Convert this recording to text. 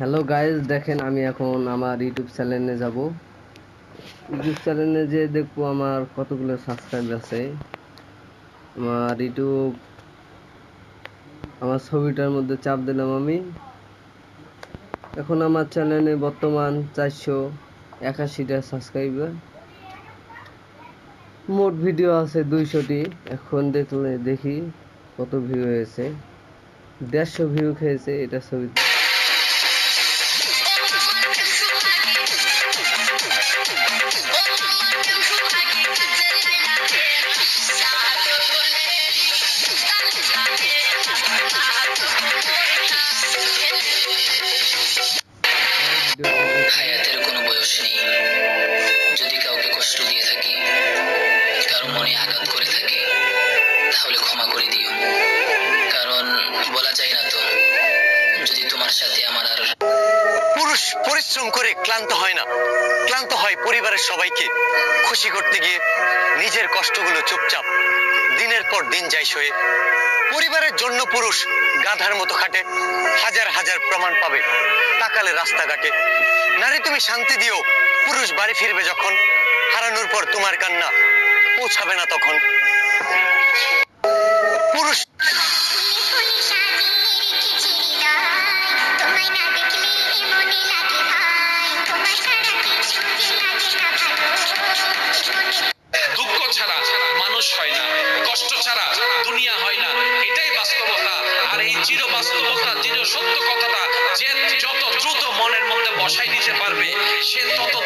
Hello guys, দেখেন আমি এখন আমার ইউটিউব চ্যানেলে যাব। ইউটিউব চ্যানেলে যে দেখবো আমার কতগুলো সাবস্ক্রাইব আছে। আমার ইউটিউব আমার ছবিটার মধ্যে চাপ দিলাম আমি। এখন আমার চ্যানেলে বর্তমান 481টা সাবস্ক্রাইবার। মোট ভিডিও আছে 200টি। এখন দেখি কত ভিউ হয়েছে। 150 ভিউ খেয়েছে এটা ছবিতে। হায়াতের কোনো বয়স নেই। যদি কাউকে কষ্ট দিয়ে থাকি, কারো মনে আঘাত করে থাকি, তাহলে ক্ষমা করে দিও। কারণ বলা যায় না তো, যদি তোমার সাথে আমার আর পুরুষ পরিশ্রম করে ক্লান্ত হয় না, ক্লান্ত হয় পরিবারের সবাইকে খুশি করতে গিয়ে নিজের কষ্টগুলো চুপচাপ দিনের পর দিন যায় সয়ে। পরিবারের জন্য পুরুষ গাধার মতো খাটে, হাজার হাজার প্রমাণ পাবে তাকালে রাস্তাঘাটে। নারী তুমি শান্তি দিও, পুরুষ বাড়ি ফিরবে যখন, হারানোর পর তোমার কান্না পৌঁছাবে না তখন। পুরুষ দুঃখ ছাড়া মানুষ হয় না, কষ্ট ছাড়া দুনিয়া হয় না, এটাই বাস্তবতা। আর এই চির বাস্তবতা, চির সত্য কথাটা যে যত দ্রুত মনের মধ্যে বসাই দিতে পারবে, সে তত